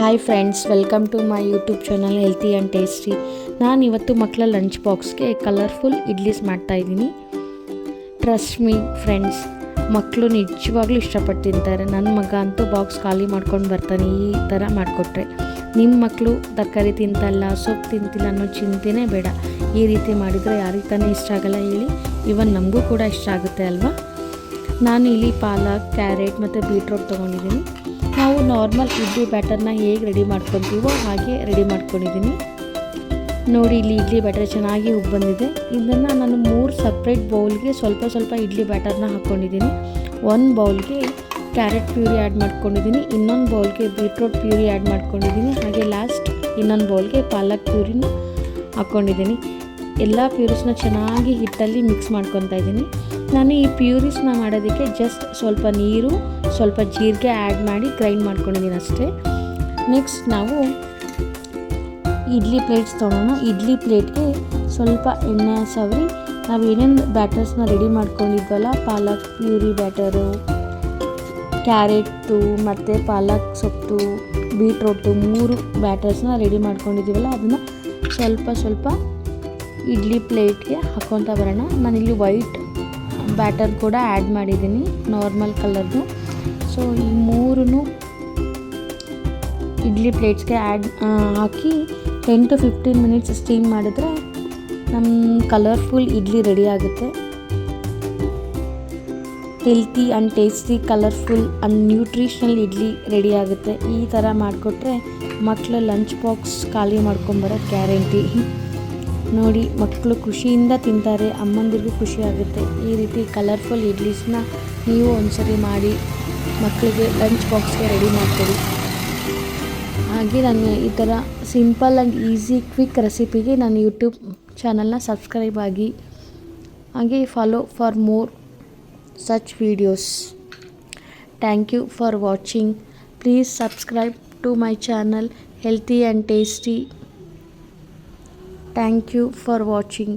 Hi friends, welcome to my YouTube channel healthy and tasty. ನಾನು ಇವತ್ತು ಮಕ್ಕಳ lunch ಬಾಕ್ಸ್ಗೆ ಕಲರ್ಫುಲ್ ಇಡ್ಲೀಸ್ ಮಾಡ್ತಾಯಿದ್ದೀನಿ. ಟ್ರಸ್ಟ್ ಮೀ ಫ್ರೆಂಡ್ಸ್, ಮಕ್ಕಳು ನಿಜವಾಗ್ಲೂ ಇಷ್ಟಪಟ್ಟು ತಿಂತಾರೆ. ನನ್ನ ಮಗ ಅಂತೂ ಬಾಕ್ಸ್ ಖಾಲಿ ಮಾಡ್ಕೊಂಡು ಬರ್ತಾನೆ ಈ ಥರ ಮಾಡಿಕೊಟ್ರೆ. ನಿಮ್ಮ ಮಕ್ಕಳು ತರಕಾರಿ ತಿಂತಲ್ಲ, ಸೊಪ್ಪು ತಿಂತಿಲ್ಲ ಅನ್ನೋ ಚಿಂತೆನೇ ಬೇಡ. ಈ ರೀತಿ ಮಾಡಿದರೆ ಯಾರಿಗೆ ತಾನೇ ಇಷ್ಟ ಆಗಲ್ಲ ಹೇಳಿ. ಇವನ್ ನಮಗೂ ಕೂಡ ಇಷ್ಟ ಆಗುತ್ತೆ ಅಲ್ವಾ. ನಾನು ಇಲ್ಲಿ ಪಾಲಕ್, ಕ್ಯಾರೆಟ್ ಮತ್ತು ಬೀಟ್ರೋಟ್ ತೊಗೊಂಡಿದ್ದೀನಿ. ನಾವು ನಾರ್ಮಲ್ ಇಡ್ಲಿ ಬ್ಯಾಟರ್ನ ಹೇಗೆ ರೆಡಿ ಮಾಡ್ಕೊತೀವೋ ಹಾಗೆ ರೆಡಿ ಮಾಡ್ಕೊಂಡಿದ್ದೀನಿ. ನೋಡಿ, ಇಲ್ಲಿ ಇಡ್ಲಿ ಬ್ಯಾಟರ್ ಚೆನ್ನಾಗಿ ಉಬ್ಬು ಬಂದಿದೆ. ಇದನ್ನು ನಾನು 3 ಸಪ್ರೇಟ್ ಬೌಲ್ಗೆ ಸ್ವಲ್ಪ ಇಡ್ಲಿ ಬ್ಯಾಟರ್ನ ಹಾಕ್ಕೊಂಡಿದ್ದೀನಿ. 1 ಬೌಲ್ಗೆ ಕ್ಯಾರೆಟ್ ಪ್ಯೂರಿ ಆ್ಯಡ್ ಮಾಡ್ಕೊಂಡಿದ್ದೀನಿ, ಇನ್ನೊಂದು ಬೌಲ್ಗೆ ಬೀಟ್ರೋಟ್ ಪ್ಯೂರಿ ಆ್ಯಡ್ ಮಾಡ್ಕೊಂಡಿದ್ದೀನಿ, ಹಾಗೆ ಲಾಸ್ಟ್ ಇನ್ನೊಂದು ಬೌಲ್ಗೆ ಪಾಲಕ್ ಪ್ಯೂರಿನ ಹಾಕ್ಕೊಂಡಿದ್ದೀನಿ. ಎಲ್ಲ ಪ್ಯೂರಿಸ್ನ ಚೆನ್ನಾಗಿ ಹಿಟ್ಟಲ್ಲಿ ಮಿಕ್ಸ್ ಮಾಡ್ಕೊತಾ ಇದ್ದೀನಿ. ನಾನು ಈ ಪ್ಯೂರಿಸ್ನ ಮಾಡೋದಕ್ಕೆ ಜಸ್ಟ್ ಸ್ವಲ್ಪ ನೀರು, ಸ್ವಲ್ಪ ಜೀರಿಗೆ ಆ್ಯಡ್ ಮಾಡಿ ಗ್ರೈಂಡ್ ಮಾಡ್ಕೊಂಡಿದ್ದೀನಿ ಅಷ್ಟೇ. ನೆಕ್ಸ್ಟ್ ನಾವು ಇಡ್ಲಿ ಪ್ಲೇಟ್ಸ್ ತೊಗೊಳೋಣ. ಇಡ್ಲಿ ಪ್ಲೇಟ್ಗೆ ಸ್ವಲ್ಪ ಎಣ್ಣೆ ಸವರಿ ನಾವು ಏನೇನು ಬ್ಯಾಟರ್ಸ್ನ ರೆಡಿ ಮಾಡ್ಕೊಂಡಿದ್ವಲ್ಲ, ಪಾಲಕ್ ಪ್ಯೂರಿ ಬ್ಯಾಟರು, ಕ್ಯಾರೆಟು ಮತ್ತು ಪಾಲಕ್ ಸೊಪ್ಪು, ಬೀಟ್ರೋಟು 3 ಬ್ಯಾಟರ್ಸ್ನ ರೆಡಿ ಮಾಡ್ಕೊಂಡಿದ್ದೀವಲ್ಲ, ಅದನ್ನು ಸ್ವಲ್ಪ ಇಡ್ಲಿ ಪ್ಲೇಟ್ಗೆ ಹಾಕ್ಕೊತಾ ಬರೋಣ. ನಾನಿಲ್ಲಿ ವೈಟ್ ಬ್ಯಾಟರ್ ಕೂಡ ಆ್ಯಡ್ ಮಾಡಿದ್ದೀನಿ, ನಾರ್ಮಲ್ ಕಲರ್ದು. ಸೊ ಈ 3 ಇಡ್ಲಿ ಪ್ಲೇಟ್ಸ್ಗೆ ಹಾಕಿ 10 to 15 ಮಿನಿಟ್ಸ್ ಸ್ಟೀಮ್ ಮಾಡಿದ್ರೆ ನಮ್ಮ ಕಲರ್ಫುಲ್ ಇಡ್ಲಿ ರೆಡಿ ಆಗುತ್ತೆ. Healthy and tasty, colourful and nutritional idli ready ಆಗುತ್ತೆ. ಈ ಥರ ಮಾಡಿಕೊಟ್ರೆ ಮಕ್ಕಳು ಲಂಚ್ ಬಾಕ್ಸ್ ಖಾಲಿ ಮಾಡ್ಕೊಂಬರೋದು ಗ್ಯಾರಂಟಿ. ನೋಡಿ, ಮಕ್ಕಳು ಖುಷಿಯಿಂದ ತಿಂತಾರೆ, ಅಮ್ಮಂದಿರಿಗೂ ಖುಷಿ ಆಗುತ್ತೆ. ಈ ರೀತಿ ಕಲರ್ಫುಲ್ ಇಡ್ಲೀಸ್ನ ನೀವು ಒಂದ್ಸರಿ ಮಾಡಿ ಮಕ್ಕಳಿಗೆ ಲಂಚ್ ಬಾಕ್ಸ್ಗೆ ರೆಡಿ ಮಾಡಿಕೊಡಿ. ಹಾಗೆ ನಾನು ಈ ಥರ ಸಿಂಪಲ್ ಆ್ಯಂಡ್ ಈಸಿ ಕ್ವಿಕ್ ರೆಸಿಪಿಗೆ ನನ್ನ ಯೂಟ್ಯೂಬ್ ಚಾನಲ್ನ ಸಬ್ಸ್ಕ್ರೈಬ್ ಆಗಿ, ಹಾಗೆ follow for more such videos. Thank you for watching. Please subscribe to my channel Healthy and Tasty. Thank you for watching.